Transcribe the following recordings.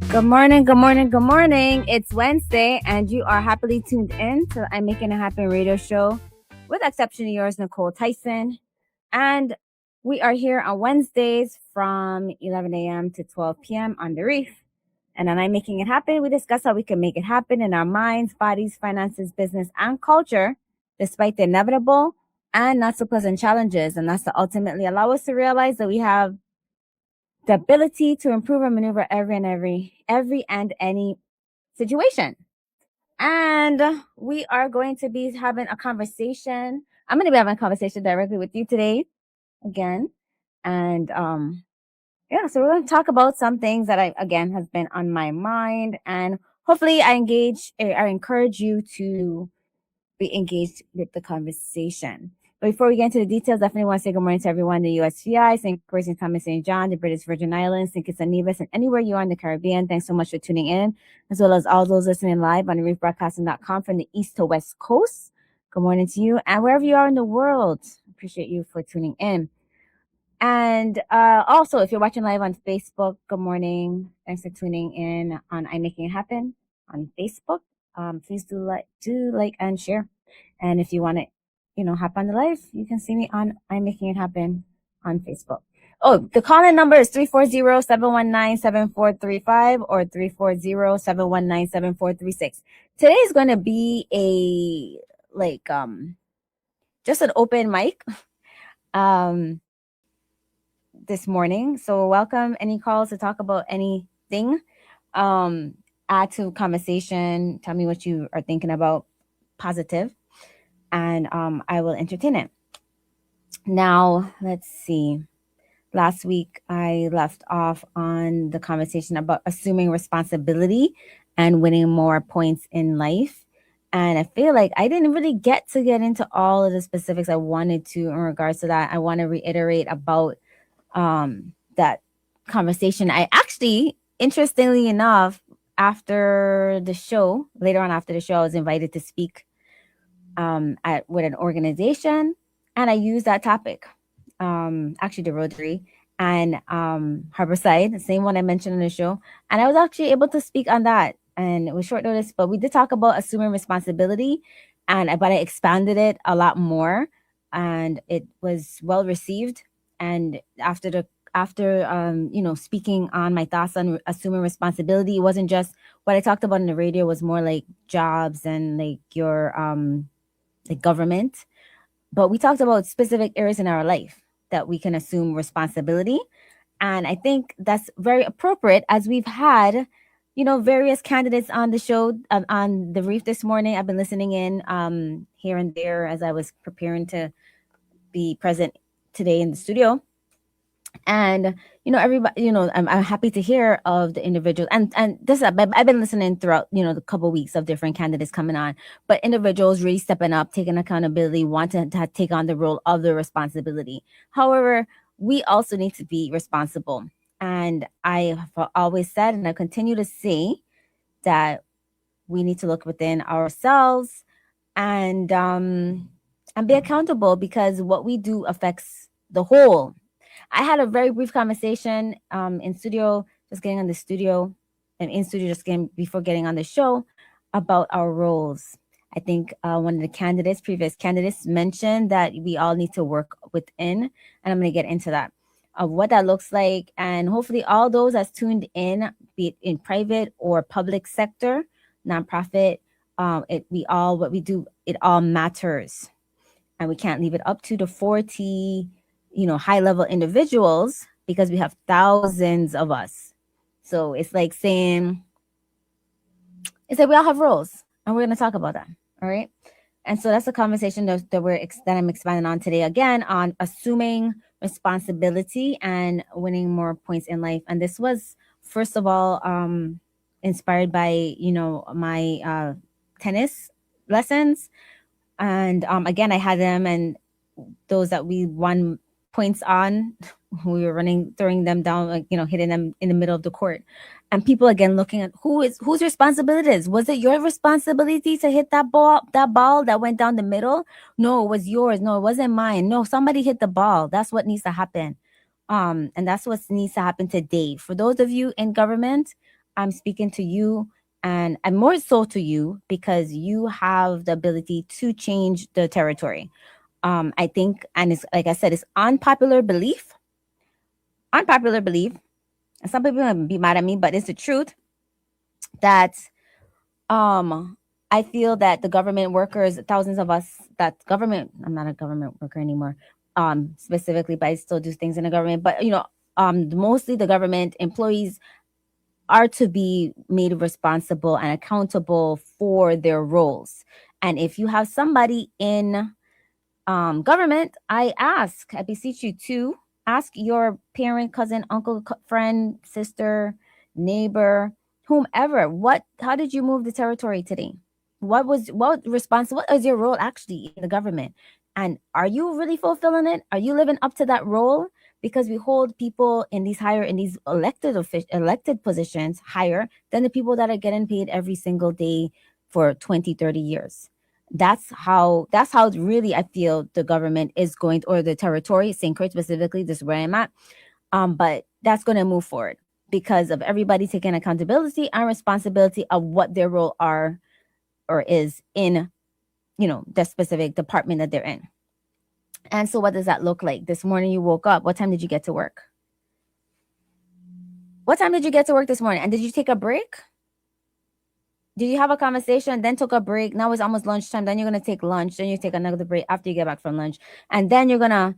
Good morning, good morning, good morning. It's Wednesday, and you are happily tuned in to I'm Making It Happen radio show with exception of yours, Nykole Tyson. And we are here on Wednesdays from 11 a.m. to 12 p.m. on the Reef. And on I'm Making It Happen, we discuss how we can make it happen in our minds, bodies, finances, business, and culture, despite the inevitable and not so pleasant challenges. And that's to ultimately allow us to realize that we have the ability to improve and maneuver every and any situation. And we are going to be having a conversation. I'm going to be having a conversation directly with you today again. And yeah, so we're going to talk about some things that I again has been on my mind, and hopefully I encourage you to be engaged with the conversation. But before we get into the details, definitely want to say good morning to everyone in the USVI, St. Croix, St. Thomas, St. John, the British Virgin Islands, St. Kitts and Nevis, and anywhere you are in the Caribbean. Thanks so much for tuning in, as well as all those listening live on reefbroadcasting.com from the East to West Coast. Good morning to you, and wherever you are in the world, appreciate you for tuning in. And also, if you're watching live on Facebook, good morning. Thanks for tuning in on I'm Making It Happen on Facebook. Please do like and share. And if you want to, hop on the live, you can see me on I'm Making It Happen on Facebook. Oh, the call-in number is 340-719-7435 or 340-719-7436. Today is going to be just an open mic. This morning. So welcome any calls to talk about anything. Add to conversation. Tell me what you are thinking about, positive, and I will entertain it. Now, let's see. Last week, I left off on the conversation about assuming responsibility and winning more points in life. And I feel like I didn't really get into all of the specifics I wanted to in regards to that. I want to reiterate about that conversation. I actually, interestingly enough, later on after the show, I was invited to speak with an organization, and I used that topic. Actually, the Rotary and Harborside, the same one I mentioned in the show, and I was actually able to speak on that. And it was short notice, but we did talk about assuming responsibility, but I expanded it a lot more, and it was well received. And after speaking on my thoughts on assuming responsibility, it wasn't just what I talked about in the radio, was more like jobs and like your like government, but we talked about specific areas in our life that we can assume responsibility. And I think that's very appropriate, as we've had various candidates on the show, on the Reef this morning. I've been listening in here and there as I was preparing to be present today in the studio. And everybody, I'm happy to hear of the individuals, and this I've been listening throughout the couple weeks of different candidates coming on, but individuals really stepping up, taking accountability, wanting to take on the role of the responsibility. However, we also need to be responsible, and I have always said, and I continue to say, that we need to look within ourselves and be accountable, because what we do affects the whole. I had a very brief conversation in studio, just getting on the studio, and in studio just getting before getting on the show, about our roles. I think one of the previous candidates mentioned that we all need to work within, and I'm going to get into that, of what that looks like. And hopefully all those that's tuned in, be it in private or public sector, nonprofit, what we do, it all matters. And we can't leave it up to the 40 high level individuals, because we have thousands of us. So it's like saying, we all have roles, and we're going to talk about that. All right. And so that's a conversation that I'm expanding on today, again, on assuming responsibility and winning more points in life. And this was, first of all, inspired by, my tennis lessons. And again, I had them, and those that we won points on, we were throwing them down, hitting them in the middle of the court. And people again looking at whose responsibility it is. Was it your responsibility to hit that ball that went down the middle? No, it was yours. No, it wasn't mine. No, somebody hit the ball. That's what needs to happen. And that's what needs to happen today. For those of you in government, I'm speaking to you, and I'm more so to you because you have the ability to change the territory. I think, and it's like I said, it's unpopular belief. And some people will be mad at me, but it's the truth that um I feel that the government workers, thousands of us, that government, I'm not a government worker anymore, specifically, but I still do things in the government. But mostly the government employees are to be made responsible and accountable for their roles. And if you have somebody in government, I beseech you to ask your parent, cousin, uncle, friend, sister, neighbor, whomever, how did you move the territory today? What is your role actually in the government? And are you really fulfilling it? Are you living up to that role? Because we hold people in these elected positions higher than the people that are getting paid every single day for 20, 30 years. That's how really I feel the government is going, or the territory, St. Croix specifically, this is where I'm at. But that's going to move forward because of everybody taking accountability and responsibility of what their role are or is in, the specific department that they're in. And so what does that look like? This morning you woke up. What time did you get to work? What time did you get to work this morning? And did you take a break? Did you have a conversation, then took a break? Now it's almost lunchtime. Then you're going to take lunch. Then you take another break after you get back from lunch. And then you're going to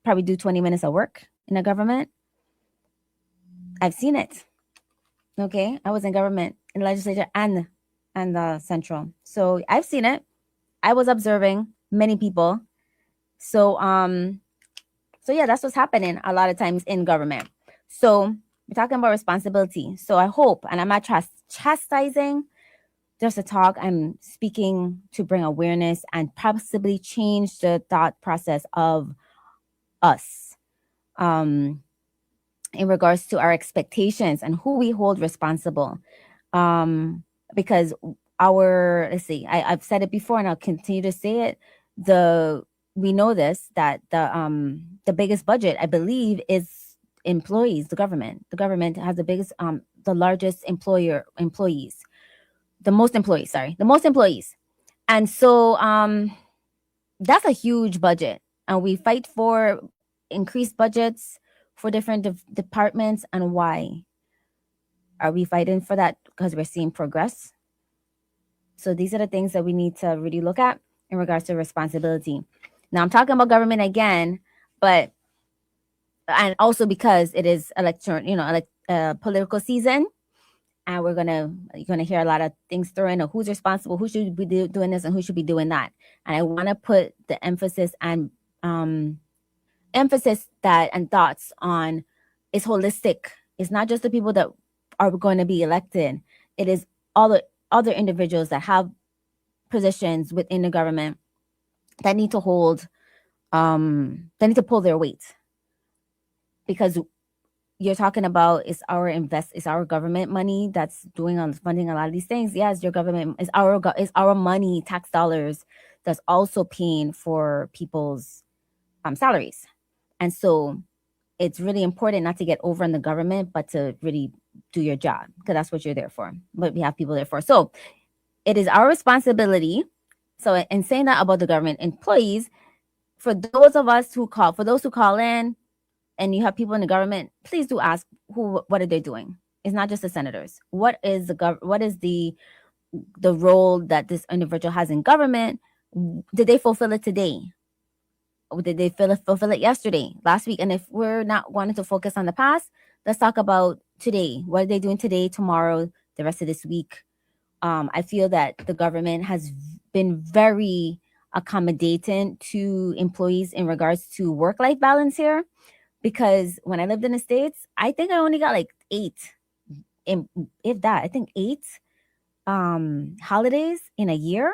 probably do 20 minutes of work in the government. I've seen it. Okay. I was in government, in the legislature and the central. So I've seen it. I was observing many people. So yeah, that's what's happening a lot of times in government. So we're talking about responsibility. So I hope, and I'm not chastising, just a talk. I'm speaking to bring awareness and possibly change the thought process of us in regards to our expectations and who we hold responsible. Because let's see, I've said it before and I'll continue to say it. We know this, that the biggest budget, I believe, is employees. The government has the largest employees, the most employees. And so that's a huge budget, and we fight for increased budgets for different departments. And why are we fighting for that? Because we're seeing progress. So these are the things that we need to really look at in regards to responsibility. Now I'm talking about government again, and also because it is political season, and you're gonna hear a lot of things thrown in, who's responsible, who should be doing this, and who should be doing that. And I want to put the emphasis and thoughts on, it's holistic. It's not just the people that are going to be elected. It is all the other individuals that have positions within the government that need to pull their weight, because you're talking about is our government money that's funding a lot of these things. Yes, your government is our money, tax dollars, that's also paying for people's salaries. And so it's really important not to get over in the government, but to really do your job, because that's what you're there for. What we have people there for. So it is our responsibility. So in saying that about the government employees, for those who call in, and you have people in the government, please do ask what are they doing. It's not just the senators. What is the role that this individual has in government? Did they fulfill it today? Or did they fulfill it yesterday, last week? And if we're not wanting to focus on the past, let's talk about today. What are they doing today, tomorrow, the rest of this week? I feel that the government has been very accommodating to employees in regards to work-life balance here. Because when I lived in the States, I think I only got like 8, if that, I think 8 holidays in a year,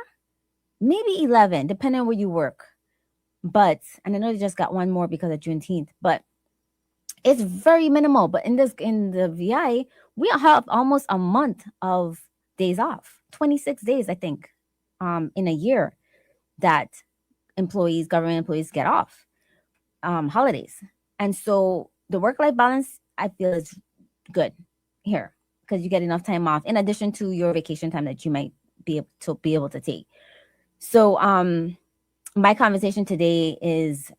maybe 11, depending on where you work. And I know they just got one more because of Juneteenth, but it's very minimal. But in the VI, we have almost a month of days off, 26 days, I think, in a year that government employees get off, holidays. And so the work-life balance, I feel, is good here. because you get enough time off in addition to your vacation time that you might be able to take. So my conversation today is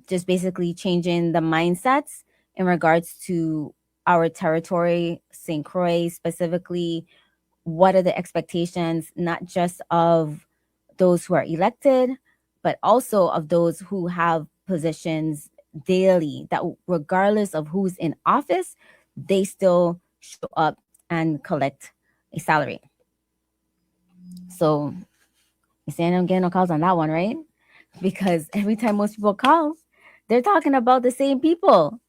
just basically changing the mindsets in regards to our territory, St. Croix specifically. What are the expectations, not just of those who are elected, but also of those who have positions daily, that regardless of who's in office, they still show up and collect a salary. So you saying I'm getting no calls on that one, right? Because every time most people call, they're talking about the same people.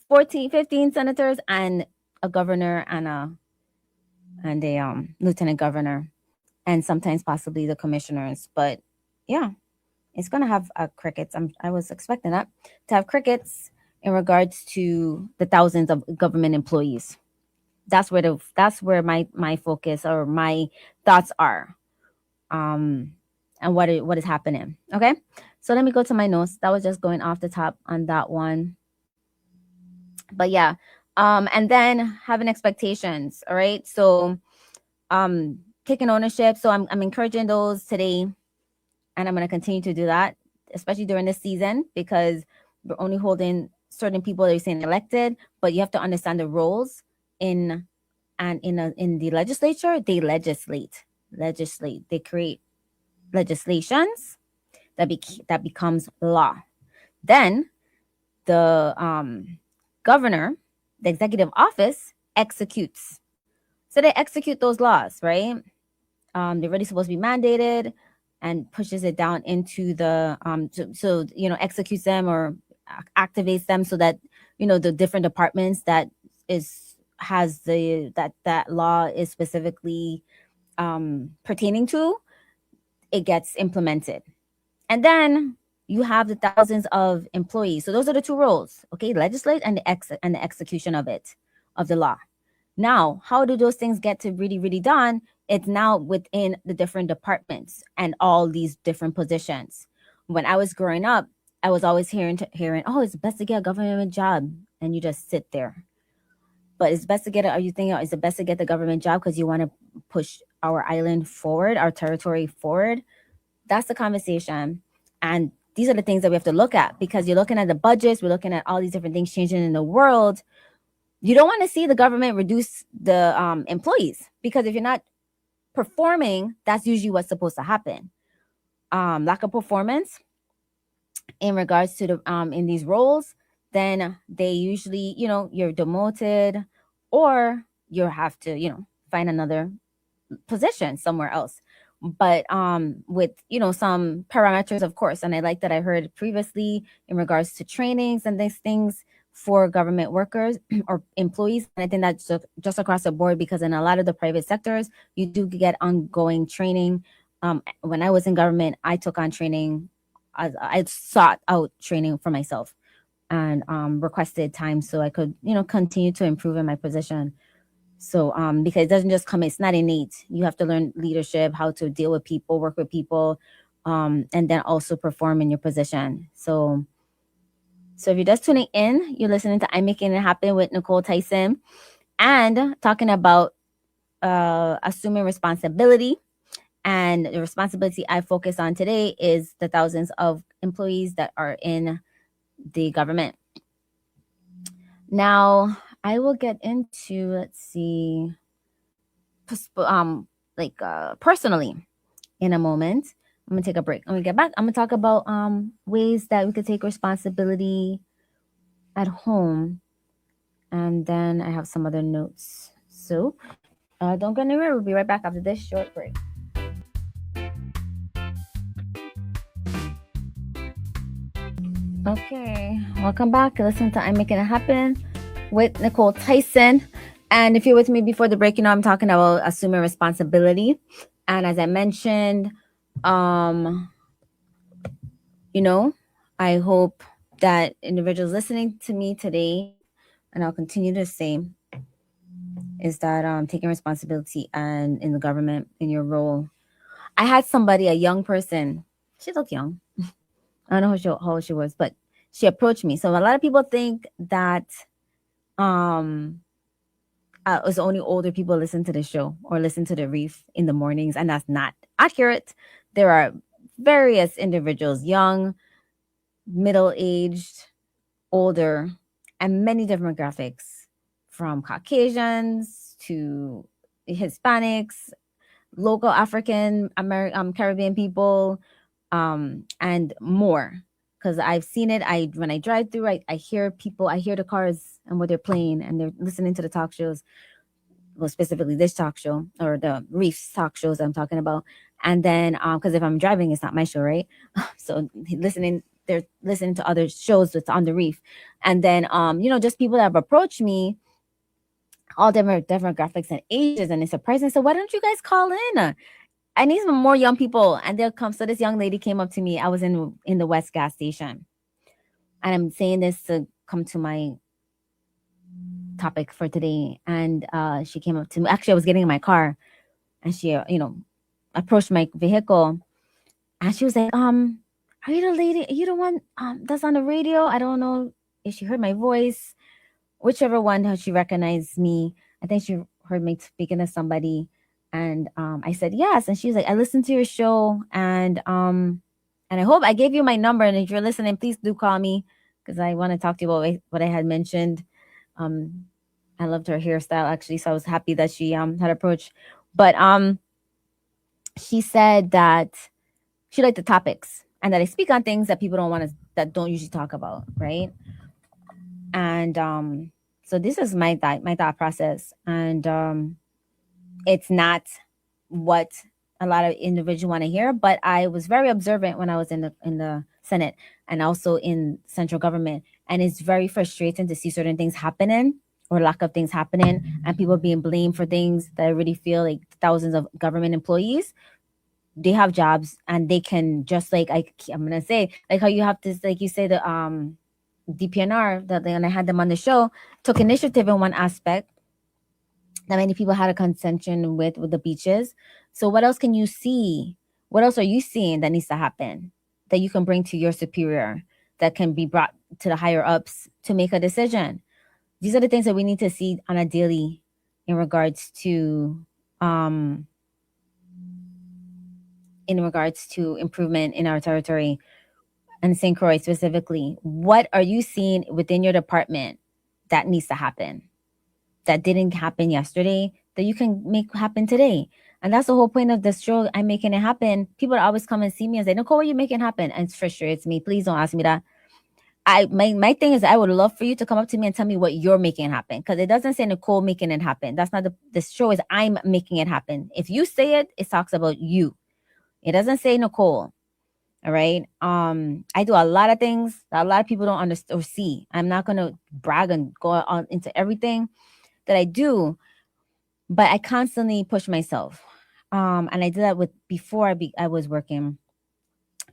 14, 15 senators and a governor and a lieutenant governor, and sometimes possibly the commissioners. But yeah, it's gonna have crickets. I was expecting that to have crickets in regards to the thousands of government employees. That's where my focus or my thoughts are, and what is happening. Okay, so let me go to my notes. That was just going off the top on that one. But yeah, and then having expectations. All right, so taking ownership. So I'm encouraging those today, and I'm going to continue to do that, especially during this season, because we're only holding certain people that are saying elected, but you have to understand the roles in the legislature. They legislate, they create legislations that becomes law. Then the governor, the executive office, executes. So they execute those laws, right? They're really supposed to be mandated, and pushes it down into the so executes them or activates them, so that the different departments that that law is specifically pertaining to, it gets implemented. And then you have the thousands of employees. So those are the two roles, okay? Legislate and the execution of the law. Now, how do those things get to really, really done? It's now within the different departments and all these different positions. When I was growing up, I was always hearing, oh, it's best to get a government job, and you just sit there. But it's best to get are you thinking it's the best to get the government job because you want to push our island forward, our territory forward? That's the conversation. And these are the things that we have to look at, because you're looking at the budgets, we're looking at all these different things changing in the world. You don't want to see the government reduce the employees, because if you're not performing, that's usually what's supposed to happen. Lack of performance in regards to the in these roles, then they usually, you're demoted, or you have to, find another position somewhere else. But with some parameters, of course. And I like that I heard previously in regards to trainings and these things for government workers or employees. And I think that's just across the board, because in a lot of the private sectors, you do get ongoing training. When I was in government, I took on training. I sought out training for myself, and requested time so I could, continue to improve in my position. So because it doesn't just come, it's not innate. You have to learn leadership, how to deal with people, work with people, and then also perform in your position. So if you're just tuning in, you're listening to I'm Making It Happen with Nykole Tyson, and talking about assuming responsibility. And the responsibility I focus on today is the thousands of employees that are in the government. Now, I will get into, let's see, personally in a moment. I'm gonna take a break. When we get back, I'm gonna talk about ways that we could take responsibility at home, and then I have some other notes. So don't go anywhere. We'll be right back after this short break. Okay, welcome back. Listen to I'm Making It Happen with Nykole Tyson. And if you're with me before the break, I'm talking about assuming responsibility. And as I mentioned, I hope that individuals listening to me today, and I'll continue to say, is that taking responsibility and in the government, in your role. I had somebody, a young person, she looked young. I don't know how old she was, but she approached me. So a lot of people think that a it's only older people listen to the show or listen to the reef in the mornings, and that's not accurate. There are various individuals, young, middle aged, older, and many demographics, from Caucasians to Hispanics, local African American, Caribbean people, and more. Because I've seen it. When I drive through, I hear people, I hear the cars and what they're playing, and they're listening to the talk shows. Well, specifically this talk show or the Reefs talk shows I'm talking about. And then, because if I'm driving, it's not my show, right? So they're listening to other shows that's on the Reef, and then, just people that have approached me, all different demographics and ages, and it's surprising. So why don't you guys call in? I need some more young people, and they'll come. So this young lady came up to me. I was in the West gas station, and I'm saying this to come to my topic for today. And she came up to me. Actually, I was getting in my car, and she, approached my vehicle, and she was like, are you the lady? Are you the one that's on the radio? I don't know if she heard my voice, whichever one how she recognized me. I think she heard me speaking to somebody, and I said yes, and she was like, I listened to your show, and I hope I gave you my number, and if you're listening, please do call me because I want to talk to you about what I had mentioned. I loved her hairstyle actually, so I was happy that she had approached. But she said that she liked the topics and that I speak on things that people that don't usually talk about, right? And so this is my thought process, and it's not what a lot of individuals want to hear. But I was very observant when I was in the Senate and also in central government, and it's very frustrating to see certain things happening or lack of things happening, and people being blamed for things that I really feel like thousands of government employees, they have jobs and they can, just like I'm gonna say, like how you have this, like you say, the DPNR, that when I had them on the show, took initiative in one aspect that many people had a contention with the beaches. So what else can you see? What else are you seeing that needs to happen that you can bring to your superior, that can be brought to the higher ups to make a decision? These are the things that we need to see on a daily in regards to improvement in our territory and St. Croix specifically. What are you seeing within your department that needs to happen, that didn't happen yesterday, that you can make happen today? And that's the whole point of this show. I'm making it happen. People always come and see me and say, Nykole, what are you making happen? And it frustrates me. Please don't ask me that. My thing is, I would love for you to come up to me and tell me what you're making happen, because it doesn't say Nykole making it happen. That's not the show is I'm making it happen. If you say it, it talks about you. It doesn't say Nykole. All right. I do a lot of things that a lot of people don't understand or see. I'm not gonna brag and go on into everything that I do, but I constantly push myself. And I did that with before I was working.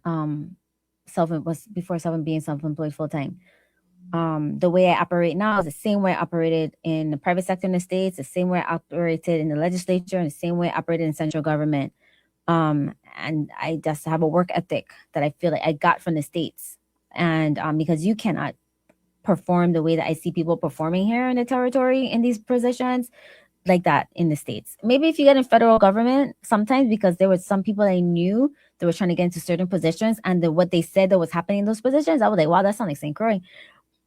Being self-employed full time. The way I operate now is the same way I operated in the private sector in the States, the same way I operated in the legislature, and the same way I operated in central government. And I just have a work ethic that I feel like I got from the States. And because you cannot perform the way that I see people performing here in the territory in these positions like that in the States. Maybe if you get in federal government sometimes, because there were some people I knew that were trying to get into certain positions, and what they said that was happening in those positions, I was like, wow, that sounds like St. Croix.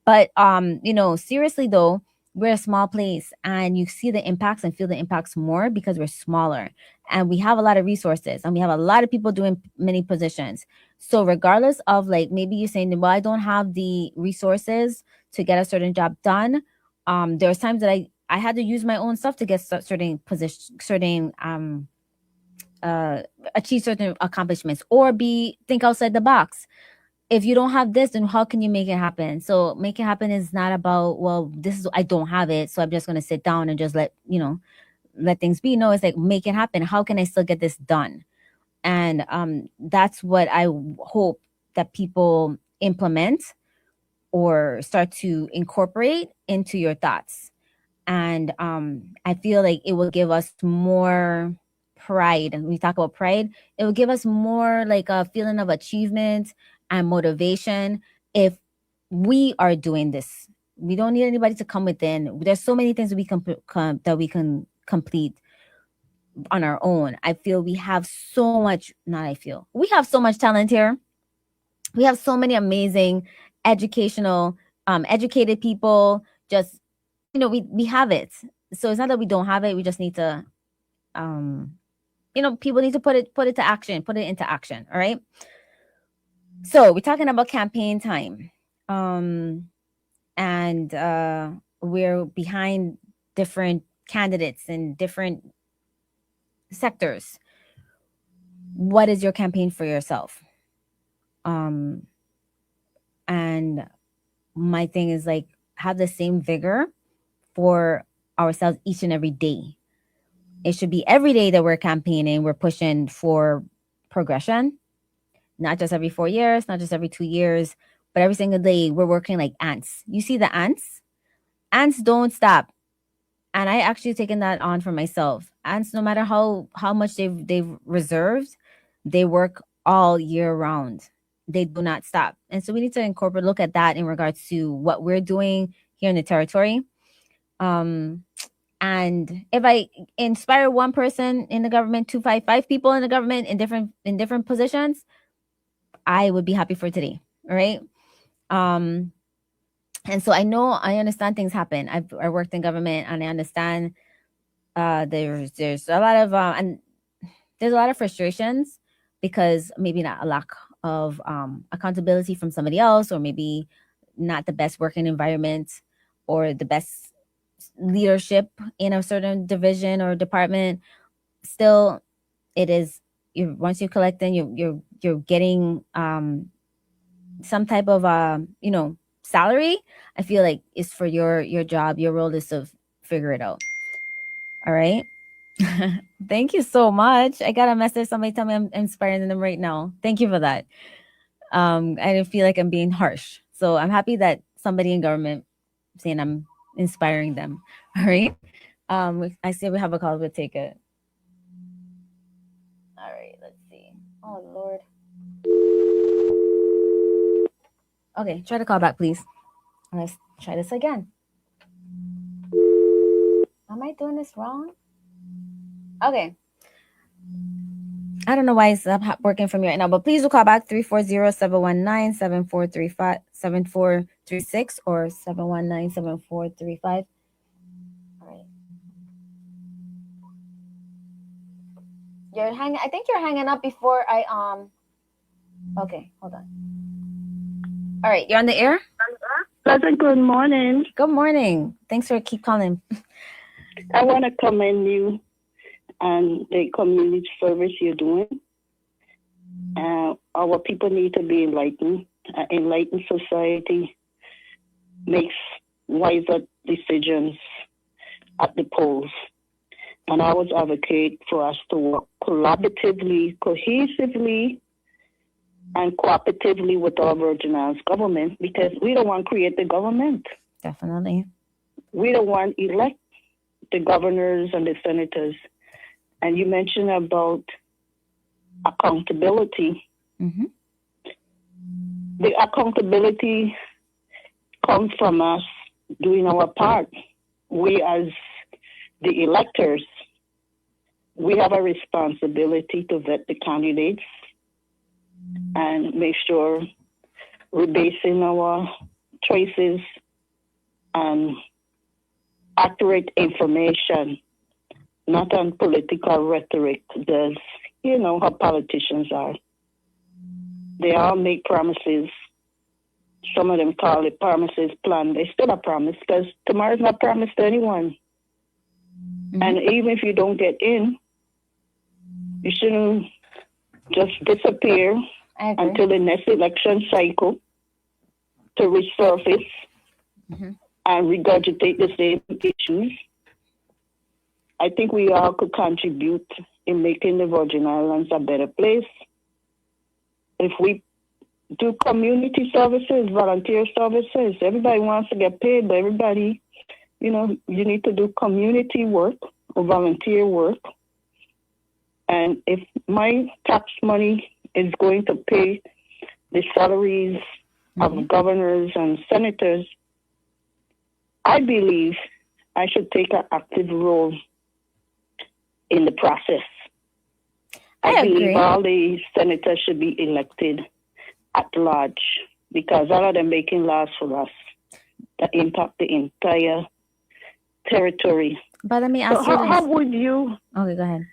But seriously though, we're a small place, and you see the impacts and feel the impacts more because we're smaller, and we have a lot of resources, and we have a lot of people doing many positions. So regardless of, like, maybe you're saying, well, I don't have the resources to get a certain job done. There's times that I had to use my own stuff to get certain positions, achieve certain accomplishments, or think outside the box. If you don't have this, then how can you make it happen? So make it happen is not about, well, I don't have it, so I'm just going to sit down and just let things be. No, it's like, make it happen. How can I still get this done? And that's what I hope that people implement or start to incorporate into your thoughts. And I feel like it will give us more pride. And when we talk about pride, it will give us more like a feeling of achievement and motivation if we are doing this We don't need anybody to come within. There's so many things that we can complete on our own. I feel we have so much, not I feel, we have so much talent here. We have so many amazing educational, educated people. Just, we have it. So it's not that we don't have it. We just need to, um, people need to put it to action, put it into action. All right. So we're talking about campaign time. And we're behind different candidates in different sectors. What is your campaign for yourself? And my thing is like, have the same vigor for ourselves each and every day. It should be every day that we're campaigning, we're pushing for progression, not just every 4 years, not just every 2 years, but every single day we're working like ants. You see the ants? Ants don't stop. And I actually taken that on for myself. Ants, no matter how much they've reserved, they work all year round. They do not stop. And so we need to look at that in regards to what we're doing here in the territory. And if I inspire one person in the government, 5 people in the government in different positions, I would be happy for today. All right. And so I understand things happen. I worked in government, and I understand there's a lot of and there's a lot of frustrations because maybe not a lack of accountability from somebody else, or maybe not the best working environment or the best leadership in a certain division or department. Still, it is, once you collect in, you're getting some type of salary. I feel like it's for your job. Your role is to figure it out. All right. Thank you so much. I got a message. Somebody tell me I'm inspiring them right now. Thank you for that. I didn't feel like I'm being harsh. So I'm happy that somebody in government saying I'm inspiring them. All right. I see we have a call. We'll take it. All right. Let's see. Oh, Lord. Okay. Try to call back, please. Let's try this again. Am I doing this wrong? Okay. I don't know why it's not working for me right now, but please do call back 340-719-7436 or 719-7435. All right. I think you're hanging up before I okay, hold on. All right, you're on the air? Pleasant good morning. Good morning. Thanks for keep calling. I want to commend you on the community service you're doing. Our people need to be enlightened. Enlightened society makes wiser decisions at the polls. And I would advocate for us to work collaboratively, cohesively, and cooperatively with our Virgin Islands government, because we don't want to create the government. Definitely. We don't want to elect the governors and the senators. And you mentioned about accountability. Mm-hmm. The accountability comes from us doing our part. We as the electors, we have a responsibility to vet the candidates and make sure we're basing our choices on accurate information, not on political rhetoric. There's, how politicians are. They all make promises. Some of them call it promises plan. They still a promise, because tomorrow's not promised to anyone. Mm-hmm. And even if you don't get in, you shouldn't just disappear until the next election cycle to resurface and regurgitate the same issues. I think we all could contribute in making the Virgin Islands a better place. If we do community services, volunteer services, everybody wants to get paid, but everybody, you need to do community work or volunteer work. And if my tax money is going to pay the salaries of governors and senators, I believe I should take an active role in the process. I believe agree. all the senators should be elected at large because all of them making laws for us that impact the entire territory. But let me So ask you how this. would you, Okay, go ahead.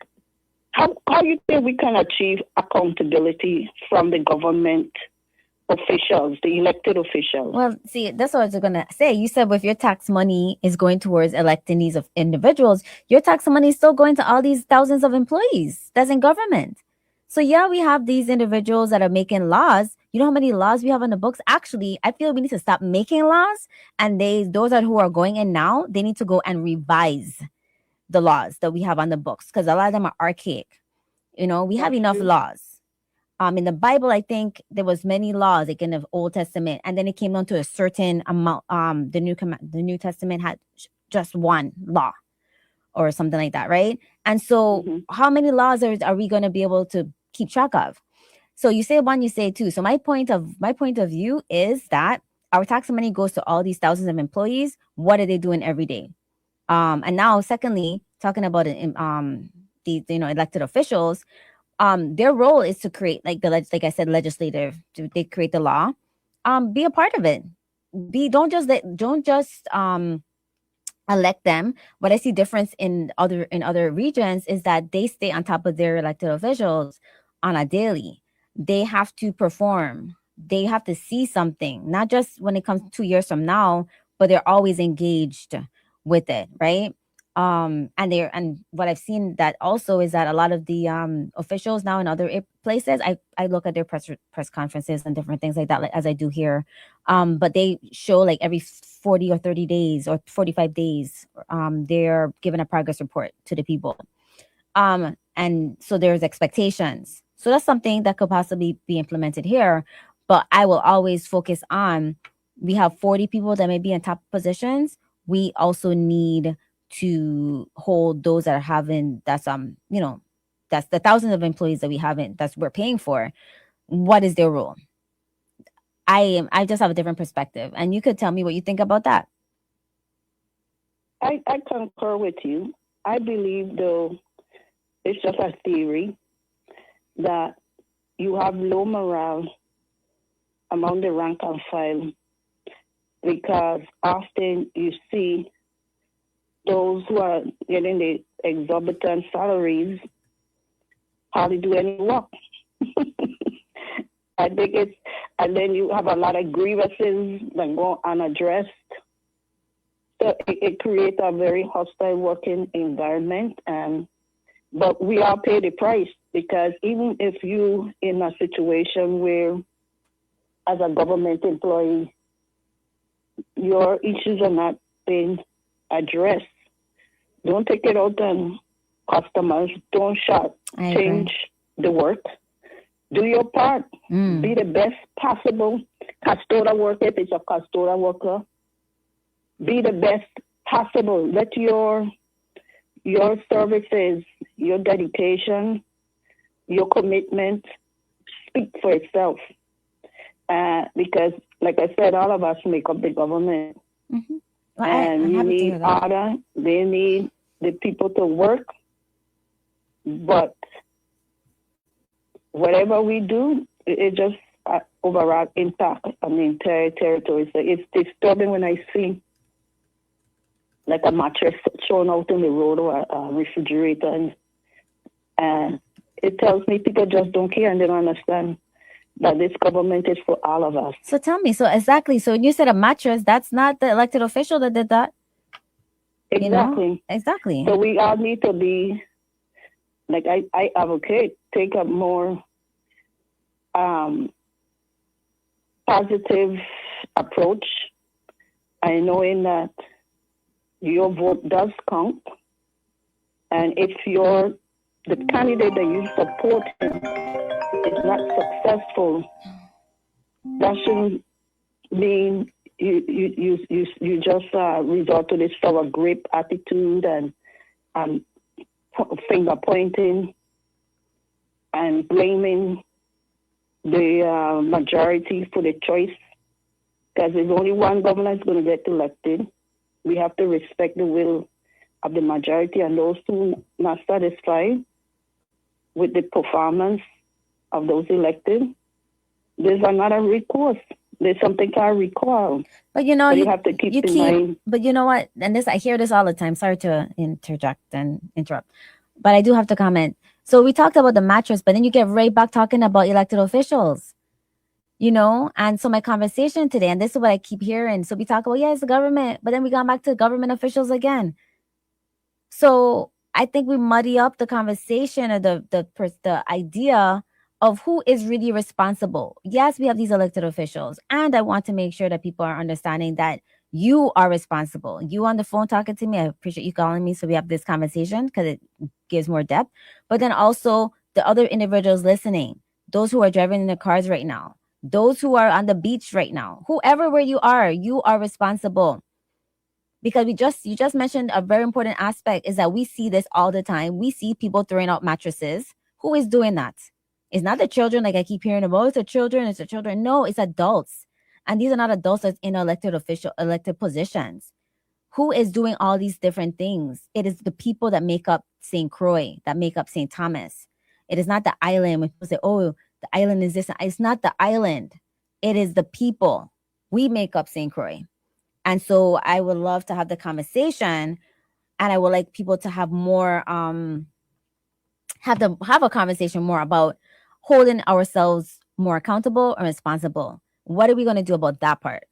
how you think we can achieve accountability from the government officials, the elected officials? Well, see, that's what I was gonna say. You said if your tax money is going towards electing these of individuals, your tax money is still going to all these thousands of employees that's in government. So yeah, we have these individuals that are making laws. You know how many laws we have on the books? Actually, I feel we need to stop making laws, and those are who are going in now. They need to go and revise the laws that we have on the books because a lot of them are archaic. You know, we have That's enough true. laws. In the Bible, I think there was many laws, like in the Old Testament, and then it came down to a certain amount. The New Testament had just one law or something like that, right? And so, Mm-hmm. how many laws are we going to be able to keep track of? So you say one, you say two. So my point of view is that our tax money goes to all these thousands of employees. What are they doing every day? And now, secondly, talking about these elected officials, their role is to create like I said, legislative. They create the law. Be a part of it. Don't just elect them. What I see difference in other regions is that they stay on top of their elected officials on a daily. They have to perform. They have to see something, not just when it comes 2 years from now, but they're always engaged with it, right? And what I've seen that also is that a lot of the officials now in other places, I look at their press conferences and different things like that, like as I do here, but they show like every 40 or 30 days or 45 days, they're giving a progress report to the people. And so there's expectations. So that's something that could possibly be implemented here. But I will always focus on, we have 40 people that may be in top positions. We also need to hold those that are having that's the thousands of employees that we're paying for. What is their role? I just have a different perspective, and you could tell me what you think about that. I concur with you. I believe, though, it's just a theory that you have low morale among the rank and file because often you see those who are getting the exorbitant salaries hardly do any work. I think and then you have a lot of grievances that go unaddressed. So it creates a very hostile working environment, but we all pay the price because even if you in a situation where, as a government employee, your issues are not being addressed, don't take it out on customers. Don't change the work. Do your part. Be the best possible custodial worker if it's a custodial worker. Be the best possible. Let your services, your dedication, your commitment speak for itself. Because, like I said, all of us make up the government. Mm-hmm. Well, and you need order. They need the people to work. But whatever we do, it just overall impact on the entire territory. So it's disturbing when I see like a mattress thrown out in the road or a refrigerator. And it tells me people just don't care and they don't understand that this government is for all of us. So tell me, so when you said a mattress, that's not the elected official that did that? Exactly. You know? Exactly. So we all need to be, like I advocate, take a more positive approach. I knowing that your vote does count. And if the candidate that you support is not successful, that shouldn't mean you just resort to this sour grape attitude and finger pointing and blaming the majority for the choice, because there's only one governor that's going to get elected. We have to respect the will of the majority, and those who not satisfied with the performance of those elected, there's another recourse. There's something called recall. But you know, But you have to keep in mind. But you know what? And this, I hear this all the time. Sorry to interject and interrupt, but I do have to comment. So we talked about the mattress, but then you get right back talking about elected officials. You know, and so my conversation today, and this is what I keep hearing. So we talk about, yeah, it's the government, but then we got back to government officials again. So I think we muddy up the conversation, or the idea of who is really responsible. Yes, we have these elected officials, and I want to make sure that people are understanding that you are responsible. You on the phone talking to me, I appreciate you calling me so we have this conversation because it gives more depth. But then also the other individuals listening, those who are driving in their cars right now, those who are on the beach right now, whoever where you are responsible. Because you just mentioned a very important aspect is that we see this all the time. We see people throwing out mattresses. Who is doing that? It's not the children, like I keep hearing about. It's the children. It's the children. No, it's adults, and these are not adults that's in elected positions. Who is doing all these different things? It is the people that make up St. Croix, that make up St. Thomas. It is not the island. When people say, "Oh, the island is this," it's not the island. It is the people. We make up St. Croix. And so I would love to have the conversation, and I would like people to have more have a conversation more about holding ourselves more accountable and responsible. What are we going to do about that part?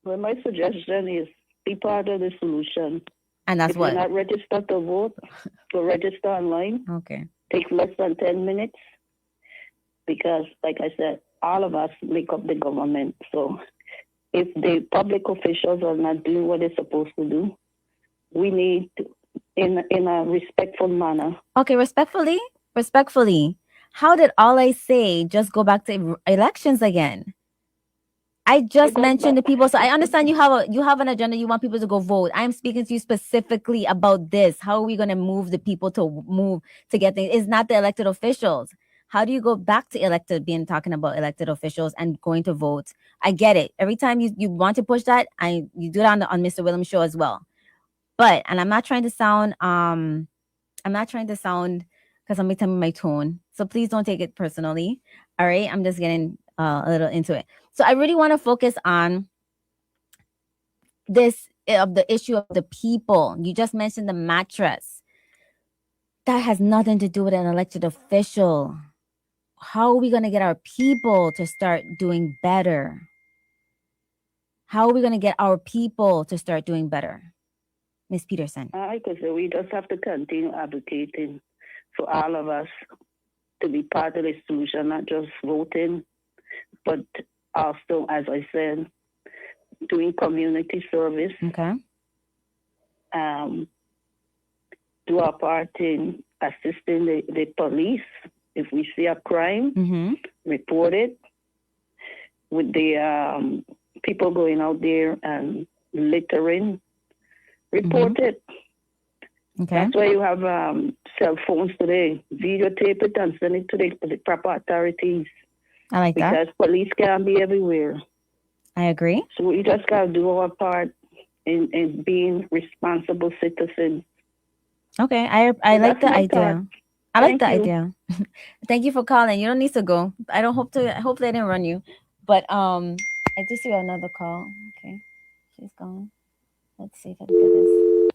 Well, my suggestion is be part of the solution. And that's if what? If you're not registered to vote, go register online. Okay. Takes less than 10 minutes because, like I said, all of us make up the government. So if the public officials are not doing what they're supposed to do, we need to, in a respectful manner. Okay, respectfully. How did all I say just go back to elections again? I just mentioned to people, so I understand you have an agenda. You want people to go vote. I'm speaking to you specifically about this. How are we going to move the people to get things? It's not the elected officials. How do you go back to talking about elected officials and going to vote? I get it. Every time you want to push that, you do that on Mr. Williams' show as well. But, and I'm not trying to sound because I'm telling my tone. So please don't take it personally. All right. I'm just getting a little into it. So I really want to focus on this of the issue of the people. You just mentioned the mattress. That has nothing to do with an elected official. How are we going to get our people to start doing better? How are we going to get our people to start doing better? Ms. Peterson. I could say we just have to continue advocating for all of us to be part of the solution, not just voting, but also, as I said, doing community service. Okay. Do our part in assisting the police. If we see a crime, report it. With the people going out there and littering, report it. Okay. That's why you have cell phones today. Videotape it and send it to the proper authorities. I like that. Because police can't be everywhere. I agree. So we just got to do our part in being responsible citizens. Okay. I like the idea. I like the idea. Thank you for calling. You don't need to go. Hopefully I didn't run you. But I do see another call. Okay. She's gone. Let's see if I can get this.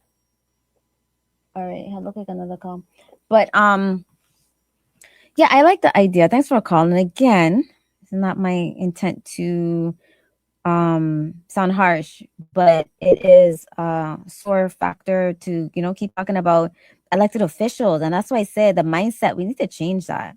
All right. It looked like another call. But yeah, I like the idea. Thanks for calling. Again, it's not my intent to sound harsh, but it is a sore factor to keep talking about elected officials. And that's why I said the mindset, we need to change that.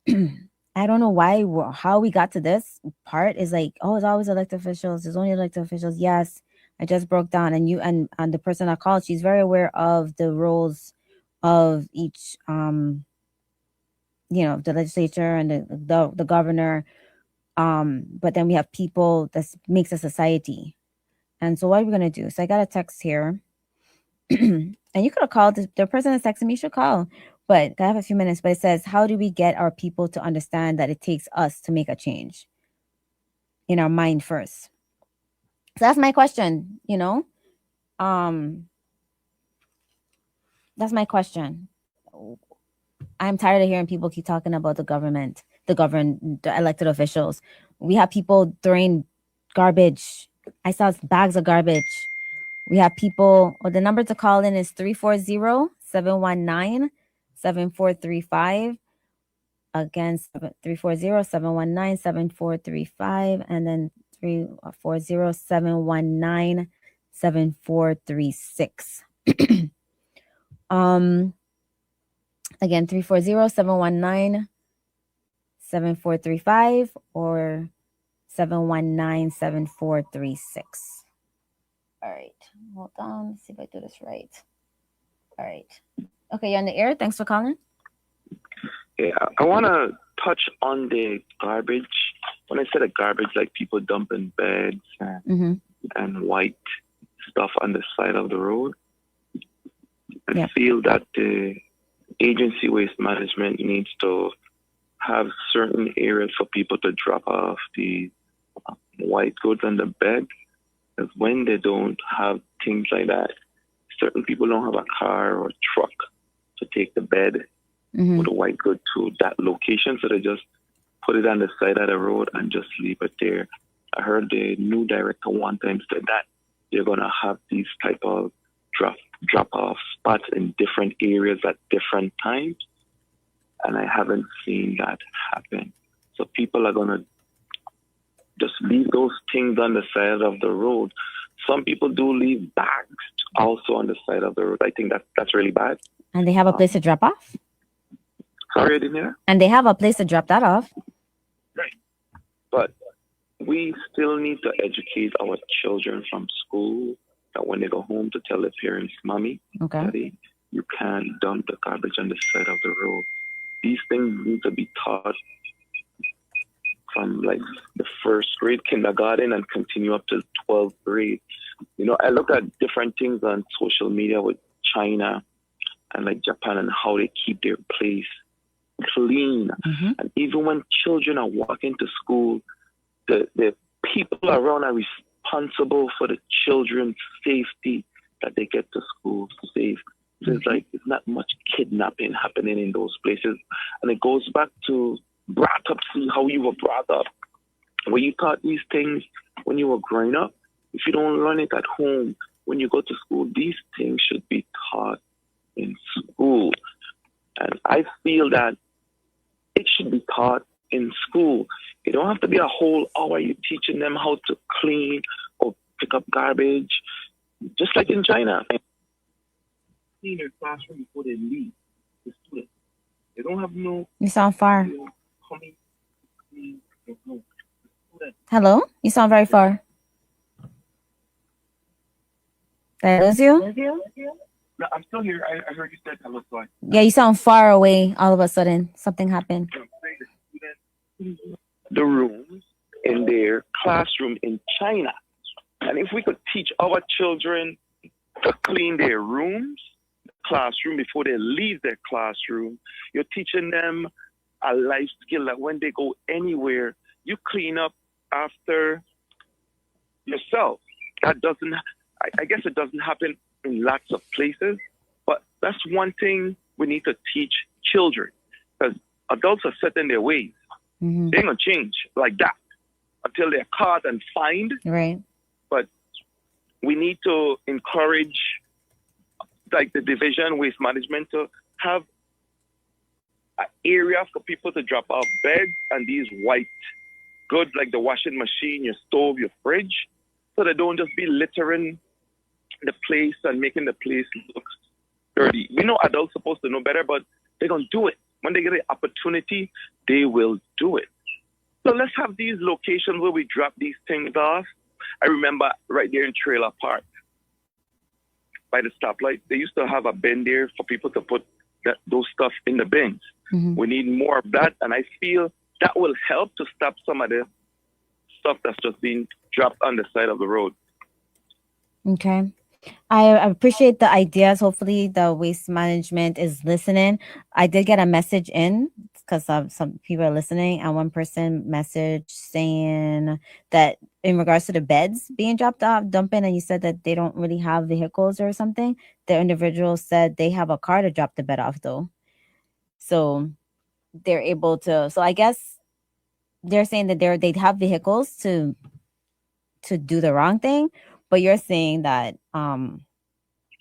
I don't know how we got to this part is like, oh, it's always elected officials, there's only elected officials. Yes, I just broke down, and you and the person I called, she's very aware of the roles of each the legislature and the governor. But then we have people that makes a society. And so what are we going to do? So I got a text here. And you could have called. The person that's texting me should call. But I have a few minutes. But it says, how do we get our people to understand that it takes us to make a change in our mind first? So that's my question, that's my question. I'm tired of hearing people keep talking about the government, the elected officials. We have people throwing garbage. I saw bags of garbage. We have people, or the number to call in is 340-719-7435. Again, 340-719-7435, and then 340-719-7436. Again, 340-719-7435 or 719-7436. All right. Hold on. Let's see if I do this right. All right. Okay, you're on the air. Thanks for calling. Yeah, I want to touch on the garbage. When I said the garbage, like people dumping bags and white stuff on the side of the road, I feel that the agency waste management needs to have certain areas for people to drop off the white goods on the bed. Because when they don't have things like that, certain people don't have a car or truck to take the bed or the white good to that location, so they just put it on the side of the road and just leave it there. I heard the new director one time said that they're gonna have these type of drop off spots in different areas at different times, and I haven't seen that happen. So people are gonna just leave those things on the side of the road. Some people do leave bags also on the side of the road. I think that's really bad. And they have a place to drop off? Sorry, I didn't hear. And they have a place to drop that off. Right. But we still need to educate our children from school that when they go home to tell their parents, Mommy, Daddy, you can't dump the garbage on the side of the road. These things need to be taught from like the first grade, kindergarten, and continue up to 12th grade. I look at different things on social media with China and like Japan and how they keep their place clean. And even when children are walking to school, the people around are responsible for the children's safety, that they get to school safe. There's not much kidnapping happening in those places. And it goes back to brought up, see how you were brought up. When you taught these things when you were growing up, if you don't learn it at home, when you go to school, these things should be taught in school. And I feel that it should be taught in school. It don't have to be a whole hour you teaching them how to clean or pick up garbage, just like in China. Clean their classroom before they leave the students. They don't have no... You sound far. Hello? You sound very far. Did I lose you? No, I'm still here. I heard you said hello, so yeah, you sound far away all of a sudden. Something happened. The rooms in their classroom in China. And if we could teach our children to clean their rooms, classroom, before they leave their classroom, you're teaching them a life skill that when they go anywhere, you clean up after yourself. That doesn't, I guess it doesn't happen in lots of places, but that's one thing we need to teach children, because adults are set in their ways. They ain't gonna change like that until they're caught and fined. Right. But we need to encourage like the division waste management to have an area for people to drop off beds and these white goods like the washing machine, your stove, your fridge, so they don't just be littering the place and making the place look dirty. We know adults are supposed to know better, but they're going to do it. When they get the opportunity, they will do it. So let's have these locations where we drop these things off. I remember right there in Trailer Park, by the stoplight, they used to have a bin there for people to put those stuff in the bins. We need more of that, and I feel that will help to stop some of the stuff that's just being dropped on the side of the road. Okay. I appreciate the ideas. Hopefully the waste management is listening. I did get a message in because some people are listening, and one person messaged saying that in regards to the beds being dropped off, dumping, and you said that they don't really have vehicles or something. The individual said they have a car to drop the bed off though, so they're able to. So I guess they're saying that they'd have vehicles to do the wrong thing, but you're saying that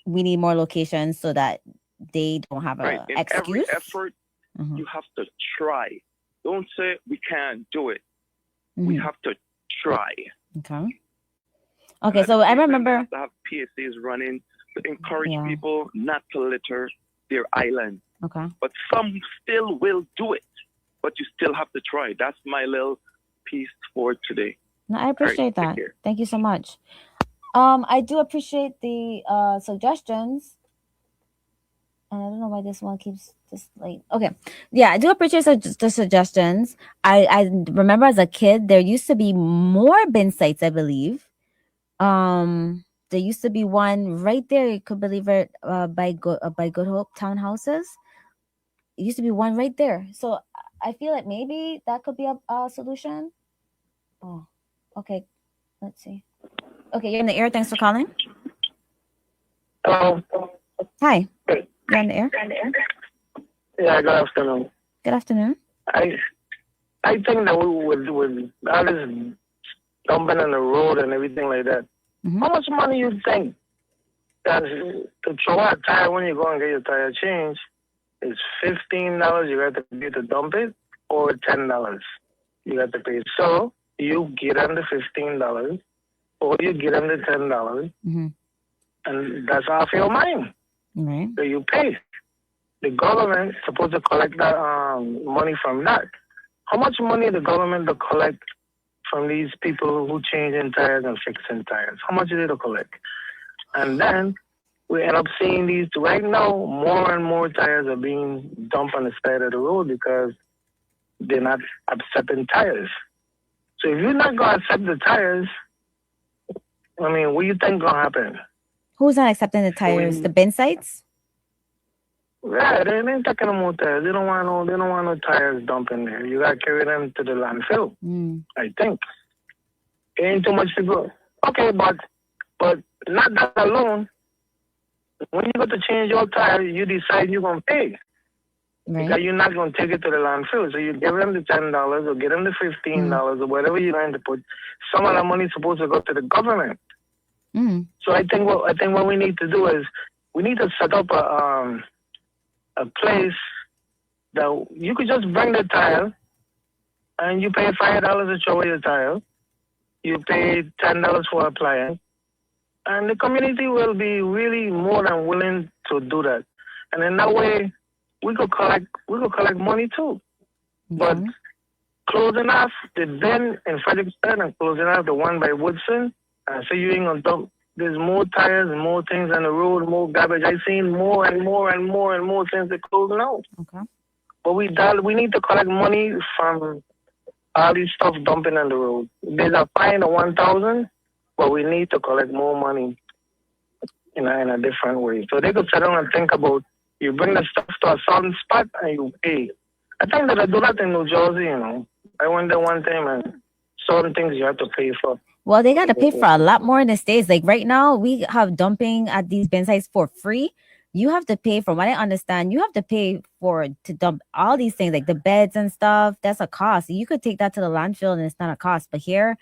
we need more locations so that they don't have Right. a In every excuse. effort, you have to try. Don't say we can't do it. We have to try. Okay, so I remember we have to have PSAs running to encourage people not to litter their island. Okay. But some still will do it. But you still have to try. That's my little piece for today. No, I appreciate that. Thank you so much. I do appreciate the suggestions. And I don't know why this one keeps this late. Okay. Yeah, I do appreciate the suggestions. I remember as a kid, there used to be more bin sites, I believe. There used to be one right there, you could believe it, by Good Hope Townhouses. It used to be one right there. So I feel like maybe that could be a solution. Oh, okay. Let's see. Okay, you're in the air. Thanks for calling. Hello. Hi. You're on the air. Yeah, good afternoon. Good afternoon. I think that with all this dumping on the road and everything like that, how much money you think that to throw out a tire when you go and get your tire changed is $15 you got to pay to dump it, or $10 you got to pay? So you get them the $15 or you get them the $10, and that's half your money. Right. So you pay. The government is supposed to collect that money from that. How much money the government to collect from these people who changing tires and fixing tires? How much is it to collect? And then we end up seeing these right now. More and more tires are being dumped on the side of the road because they're not accepting tires. So if you're not gonna accept the tires, I mean, what do you think gonna happen? Who's not accepting the tires? The bin sites? Yeah, they ain't taking no more tires. They don't want no tires dumping there. You gotta carry them to the landfill. I think. It ain't too much to go. Okay, but not that alone. When you go to change your tire, you decide you're gonna pay. Right. Because you're not gonna take it to the landfill. So you give them the $10 or give them the $15 or whatever you're going to put. Some of that money is supposed to go to the government. So I think what we need to do is we need to set up a place that you could just bring the tire and you pay $5 to throw away your tire. You pay $10 for applying, and the community will be really more than willing to do that. And in that way, we could collect money too. But closing off the bin in Fredericksburg and closing off the one by Woodson, so you ain't gonna dump. There's more tires and more things on the road, more garbage. I've seen more and more and more and more since they're closing out. Okay. But we need to collect money from all these stuff dumping on the road. There's a fine of 1,000, but we need to collect more money in a different way. So they could sit down and think about, you bring the stuff to a certain spot and you pay. I think that I do that in New Jersey, I went there one time and certain things you have to pay for. Well, they got to pay for a lot more in the States. Like right now, we have dumping at these bin sites for free. You have to pay, from what I understand, you have to pay to dump all these things, like the beds and stuff. That's a cost. You could take that to the landfill and it's not a cost. But here,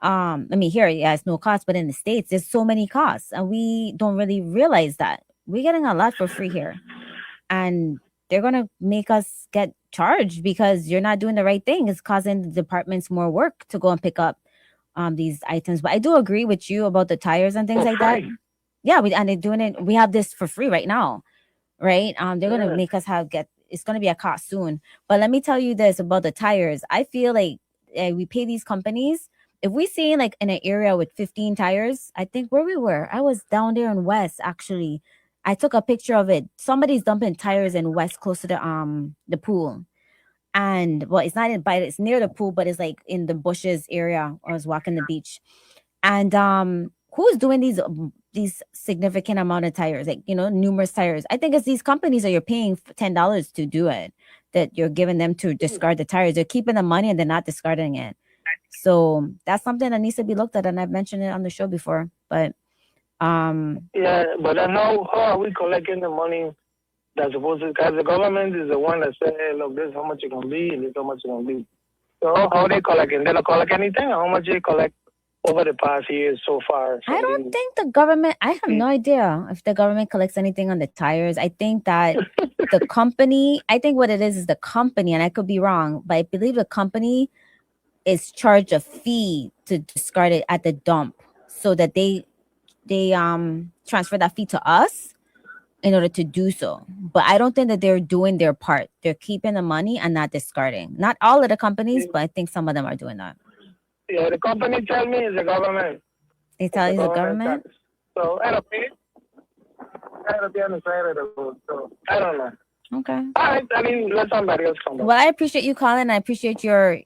here, it's no cost. But in the States, there's so many costs. And we don't really realize that. We're getting a lot for free here. And they're going to make us get charged because you're not doing the right thing. It's causing the departments more work to go and pick up these items. But I do agree with you about the tires and things like that. Yeah, and they're doing it. We have this for free right now, right? They're gonna make us it's gonna be a cost soon. But let me tell you this about the tires. I feel like we pay these companies. If we see like in an area with 15 tires, I think where we were, I was down there in West actually. I took a picture of it. Somebody's dumping tires in West close to the pool. And well, it's not it's near the pool, but it's like in the bushes area. I was walking the beach, and who's doing these significant amount of tires, like numerous tires? I think it's these companies that you're paying $10 to do it. that you're giving them to discard the tires. They're keeping the money and they're not discarding it. So that's something that needs to be looked at, and I've mentioned it on the show before. But yeah, but how are we collecting the money that's supposed to? Because the government is the one that said, hey, look, this is how much it's gonna be, and this is how much it's gonna be. So how are they collecting? They don't collect anything. How much they collect over the past years so far? I don't think the government. I have no idea if the government collects anything on the tires. I think that the company. I think what it is the company, and I could be wrong, but I believe the company is charged a fee to discard it at the dump, so that they transfer that fee to us in order to do so. But I don't think that they're doing their part. They're keeping the money and not discarding. Not all of the companies, but I think some of them are doing that. Yeah, the company tell me it's the government. They tell you the government? So I don't pay. I have to be on the side of the road. So I don't know. Okay. All right. I mean, let somebody else come. Well, I appreciate you calling. I appreciate your,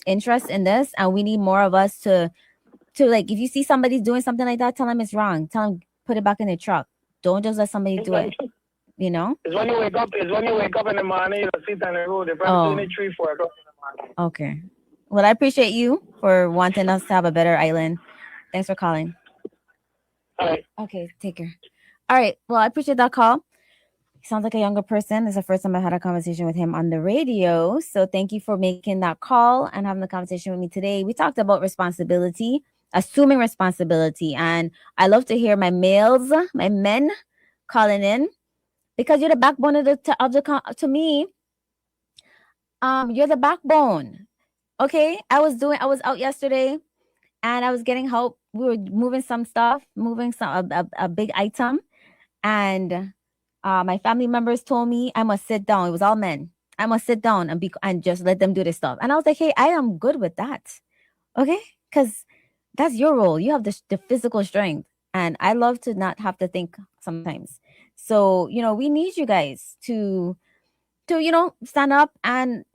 interest in this, and we need more of us to like, if you see somebody doing something like that, tell them it's wrong. Tell them put it back in their truck. Don't just let somebody do it. It's when you wake up. It's when you wake up in the morning. You sit on the road. They're probably doing it 3, 4 o'clock in the morning. Okay. Well, I appreciate you for wanting us to have a better island. Thanks for calling. All right. Okay, take care. All right. Well, I appreciate that call. He sounds like a younger person. It's the first time I had a conversation with him on the radio. So thank you for making that call and having the conversation with me today. We talked about responsibility, assuming responsibility. And I love to hear my men calling in, because you're the backbone to me. You're the backbone. Okay. I was out yesterday and I was getting help. We were moving some stuff, a big item. And my family members told me I must sit down. It was all men. I must sit down and just let them do this stuff. And I was like, hey, I am good with that. Okay? Because that's your role. You have the physical strength. And I love to not have to think sometimes. So, we need you guys to stand up and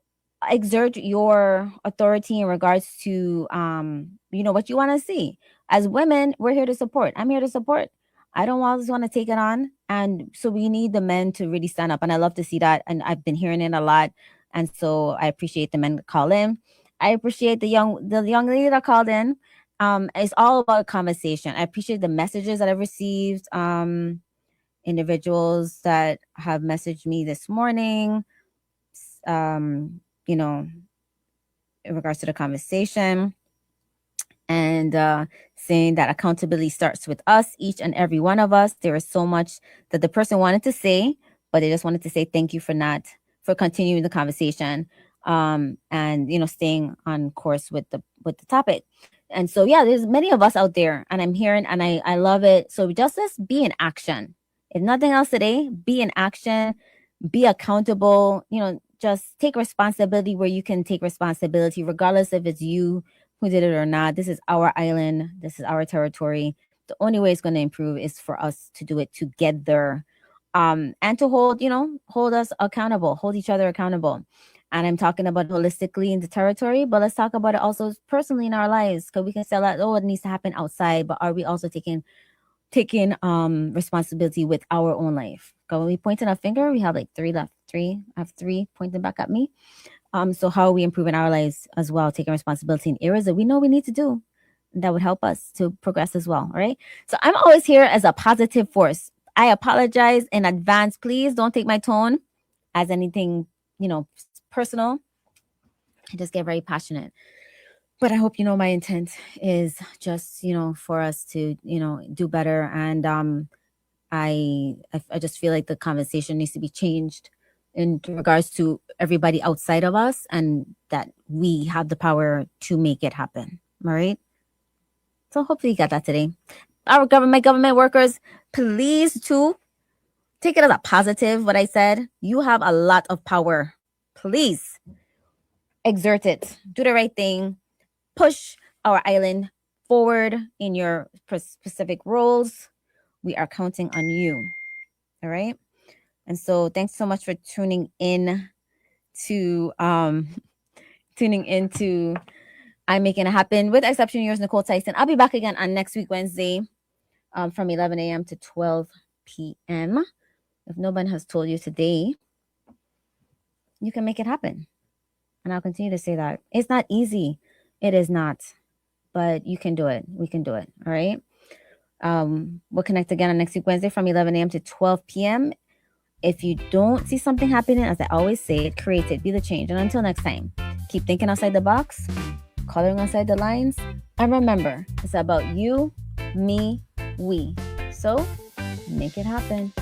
exert your authority in regards to, what you want to see. As women, we're here to support. I'm here to support. I don't always want to take it on. And so we need the men to really stand up. And I love to see that. And I've been hearing it a lot. And so I appreciate the men that call in. I appreciate the young lady that called in. It's all about conversation. I appreciate the messages that I've received. Individuals that have messaged me this morning, in regards to the conversation. And saying that accountability starts with us, each and every one of us. There is so much that the person wanted to say, but they just wanted to say thank you for continuing the conversation, and staying on course with the topic. And so there's many of us out there, and I'm hearing, and I love it. So just let's be in action. If nothing else today, be in action, be accountable. Just take responsibility where you can take responsibility, regardless if it's you who did it or not. This is our island. This is our territory. The only way it's going to improve is for us to do it together, and to hold us accountable, hold each other accountable. And I'm talking about holistically in the territory, but let's talk about it also personally in our lives, because we can say that, it needs to happen outside, but are we also taking responsibility with our own life? Because when we point our finger, we have like 3 left. I have 3 pointing back at me. So how are we improving our lives as well, taking responsibility in areas that we know we need to do that would help us to progress as well, right? So I'm always here as a positive force. I apologize in advance. Please don't take my tone as anything, personal. I just get very passionate. But I hope my intent is just, for us to, do better. And I just feel like the conversation needs to be changed in regards to everybody outside of us, and that we have the power to make it happen. All right. So hopefully you got that today. Our government workers, please to take it as a positive. What I said, you have a lot of power. Please exert it. Do the right thing. Push our island forward in your specific roles. We are counting on you. All right. And so thanks so much for tuning in to I'm Making It Happen, with exception yours, Nykole Tyson. I'll be back again on next week, Wednesday, from 11 a.m. to 12 p.m. If no one has told you today, you can make it happen. And I'll continue to say that. It's not easy. It is not. But you can do it. We can do it. All right. We'll connect again on next week, Wednesday from 11 a.m. to 12 p.m. If you don't see something happening, as I always say, create it. Be the change. And until next time, keep thinking outside the box, coloring outside the lines. And remember, it's about you, me, we. So make it happen.